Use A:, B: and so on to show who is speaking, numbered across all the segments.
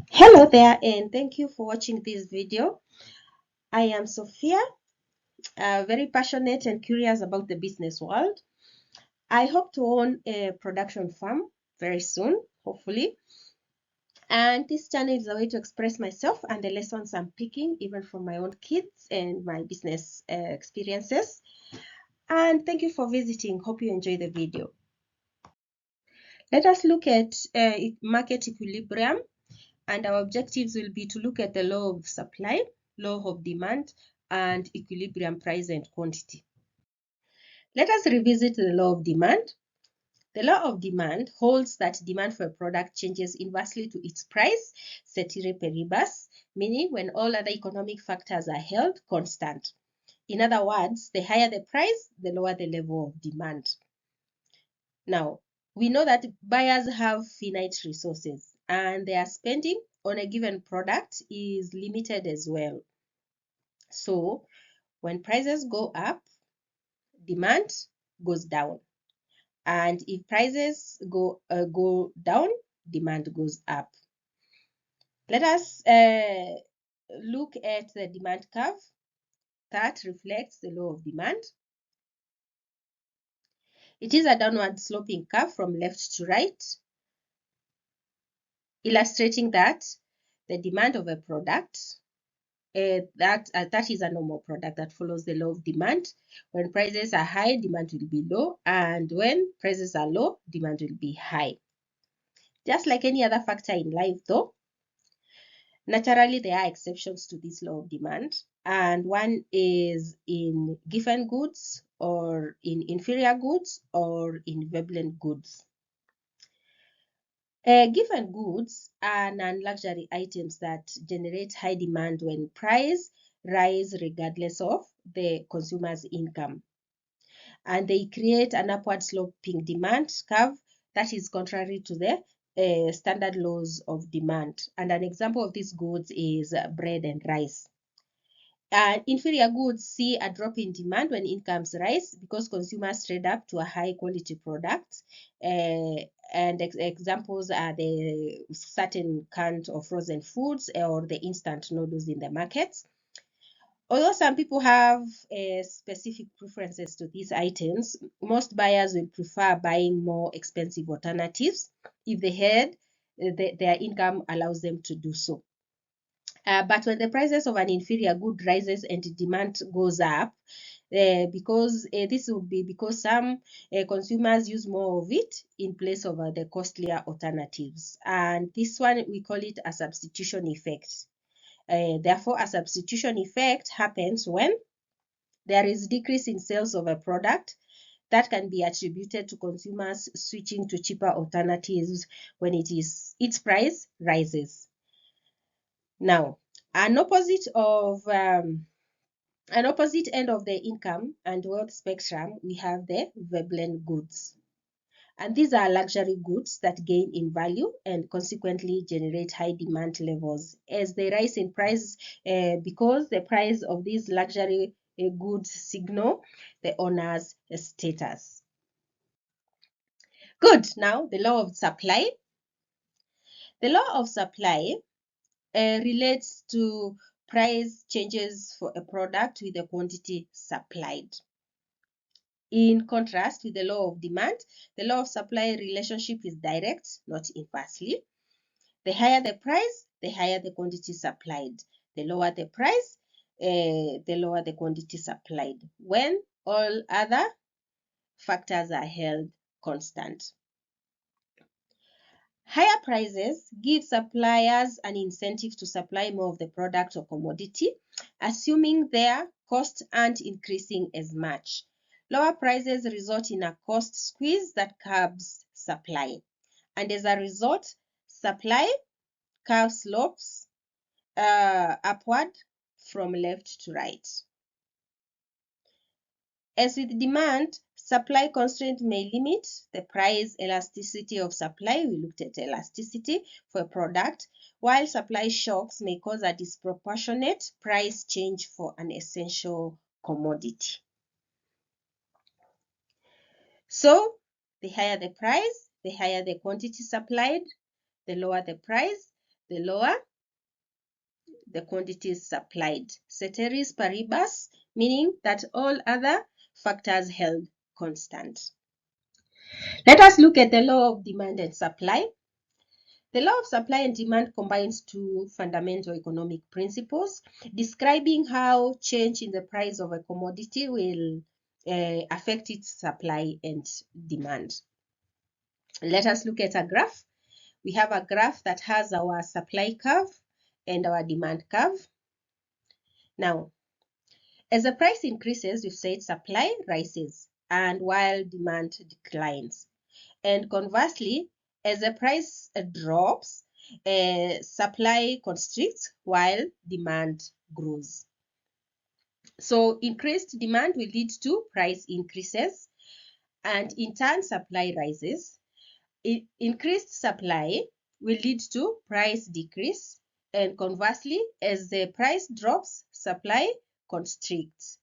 A: Hello there, and thank you for watching this video. I am Sophia, very passionate and curious about the business world. I hope to own a production farm very soon, hopefully. And this channel is a way to express myself and the lessons I'm picking, even from my own kids and my business experiences. And thank you for visiting. Hope you enjoy the video. Let us look at market equilibrium. And our objectives will be to look at the law of supply, law of demand, and equilibrium price and quantity. Let us revisit the law of demand. The law of demand holds that demand for a product changes inversely to its price, ceteris paribus, meaning when all other economic factors are held constant. In other words, the higher the price, the lower the level of demand. Now, we know that buyers have finite resources and their spending on a given product is limited as well. So, when prices go up, demand goes down. And if prices go down, demand goes up. Let us look at the demand curve that reflects the law of demand. It is a downward sloping curve from left to right, illustrating that the demand of a product, that is a normal product that follows the law of demand. When prices are high, demand will be low, and when prices are low, demand will be high. Just like any other factor in life though, naturally there are exceptions to this law of demand, and one is in given goods or in inferior goods or in equivalent goods. Given goods are non-luxury items that generate high demand when price rise regardless of the consumer's income. And they create an upward sloping demand curve that is contrary to the standard laws of demand. And an example of these goods is bread and rice. Inferior goods see a drop in demand when incomes rise because consumers trade up to a high quality product. And examples are the certain canned or frozen foods or the instant noodles in the markets. Although some people have specific preferences to these items, most buyers will prefer buying more expensive alternatives if they had their income allows them to do so. But when the prices of an inferior good rises and demand goes up, because this would be because some consumers use more of it in place of the costlier alternatives. And this one, we call it a substitution effect. Therefore, a substitution effect happens when there is decrease in sales of a product that can be attributed to consumers switching to cheaper alternatives when its price rises. Now, an opposite end of the income and wealth spectrum, we have the Veblen goods. And these are luxury goods that gain in value and consequently generate high demand levels as they rise in price because the price of these luxury goods signal the owner's status. Good. Now, the law of supply. The law of supply relates to price changes for a product with the quantity supplied. In contrast with the law of demand, the law of supply relationship is direct, not inversely. The higher the price, the higher the quantity supplied. The lower the price, the lower the quantity supplied, when all other factors are held constant. Higher prices give suppliers an incentive to supply more of the product or commodity, assuming their costs aren't increasing as much. Lower prices result in a cost squeeze that curbs supply. And as a result, supply curve slopes upward from left to right. As with demand, supply constraint may limit the price elasticity of supply. We looked at elasticity for a product, while supply shocks may cause a disproportionate price change for an essential commodity. So, the higher the price, the higher the quantity supplied, the lower the price, the lower the quantities supplied. Ceteris paribus, meaning that all other factors held constant. Let us look at the law of demand and supply. The law of supply and demand combines two fundamental economic principles describing how change in the price of a commodity will affect its supply and demand. Let us look at a graph. We have a graph that has our supply curve and our demand curve. Now, as the price increases, we've said supply rises, and while demand declines. And conversely, as the price drops, supply constricts while demand grows. So increased demand will lead to price increases, and in turn supply rises. Increased supply will lead to price decrease, and conversely, as the price drops, supply constricts,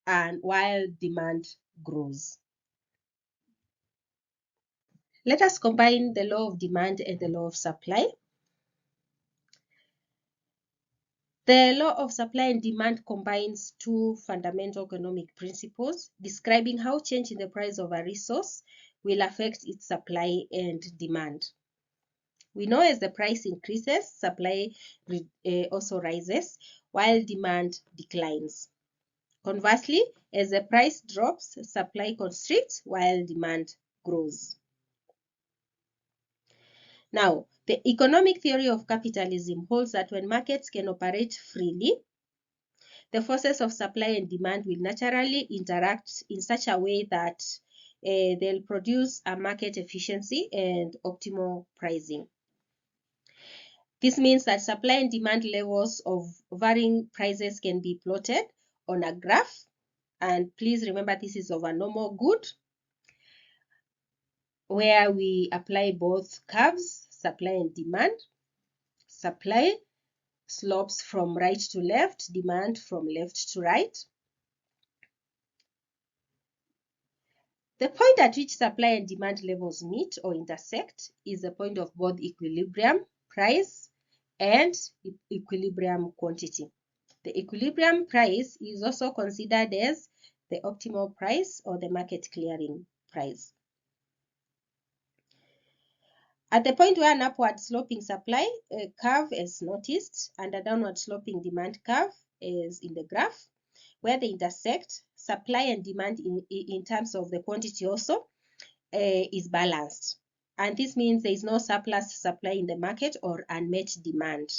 A: and while demand grows. Let us combine the law of demand and the law of supply. The law of supply and demand combines two fundamental economic principles describing how change in the price of a resource will affect its supply and demand. We know as the price increases, supply also rises while demand declines. Conversely, as the price drops, supply constricts while demand grows. Now, the economic theory of capitalism holds that when markets can operate freely, the forces of supply and demand will naturally interact in such a way that they'll produce a market efficiency and optimal pricing. This means that supply and demand levels of varying prices can be plotted on a graph. And please remember, this is of a normal good, where we apply both curves, supply and demand. Supply slopes from right to left, demand from left to right. The point at which supply and demand levels meet or intersect is the point of both equilibrium, price, and equilibrium quantity. The equilibrium price is also considered as the optimal price or the market clearing price. At the point where an upward sloping supply curve is noticed and a downward sloping demand curve is in the graph, where they intersect, supply and demand in terms of the quantity also is balanced. And this means there is no surplus supply in the market or unmet demand.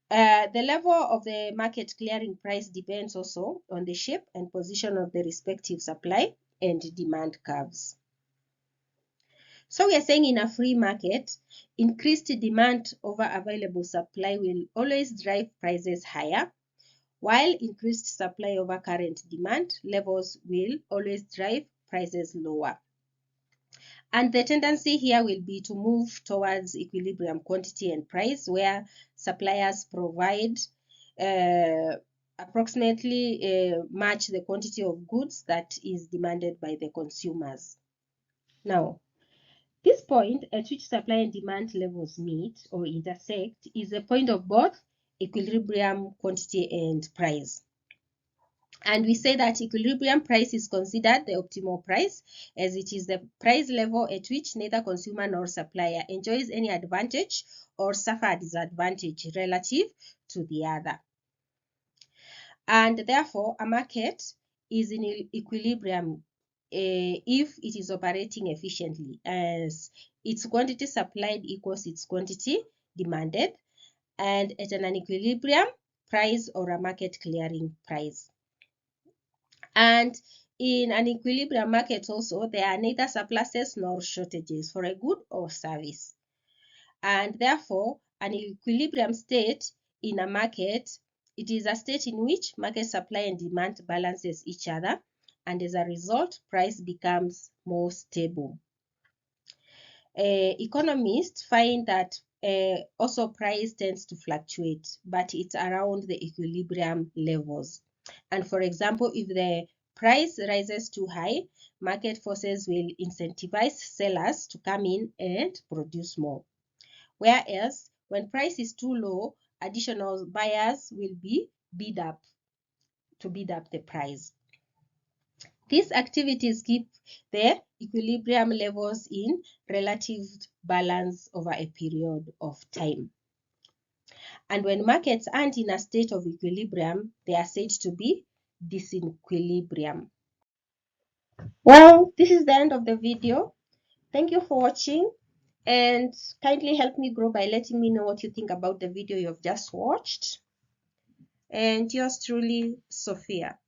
A: The level of the market clearing price depends also on the shape and position of the respective supply and demand curves. So we are saying in a free market, increased demand over available supply will always drive prices higher, while increased supply over current demand levels will always drive prices lower. And the tendency here will be to move towards equilibrium quantity and price, where suppliers provide approximately match the quantity of goods that is demanded by the consumers. Now, this point at which supply and demand levels meet or intersect is the point of both equilibrium quantity and price. And we say that equilibrium price is considered the optimal price, as it is the price level at which neither consumer nor supplier enjoys any advantage or suffer a disadvantage relative to the other. And therefore, a market is in equilibrium if it is operating efficiently, as its quantity supplied equals its quantity demanded, and at an equilibrium price or a market clearing price. And in an equilibrium market also, there are neither surpluses nor shortages for a good or service. And therefore, an equilibrium state in a market, it is a state in which market supply and demand balances each other, and as a result, price becomes more stable. Economists find that also price tends to fluctuate, but it's around the equilibrium levels. And for example, if the price rises too high, market forces will incentivize sellers to come in and produce more. Whereas When price is too low, additional buyers will be bid up the price. These activities keep the equilibrium levels in relative balance over a period of time. And when markets aren't in a state of equilibrium, they are said to be disequilibrium. Well, this is the end of the video. Thank you for watching, and kindly help me grow by letting me know what you think about the video you've just watched. And yours truly, Sophia.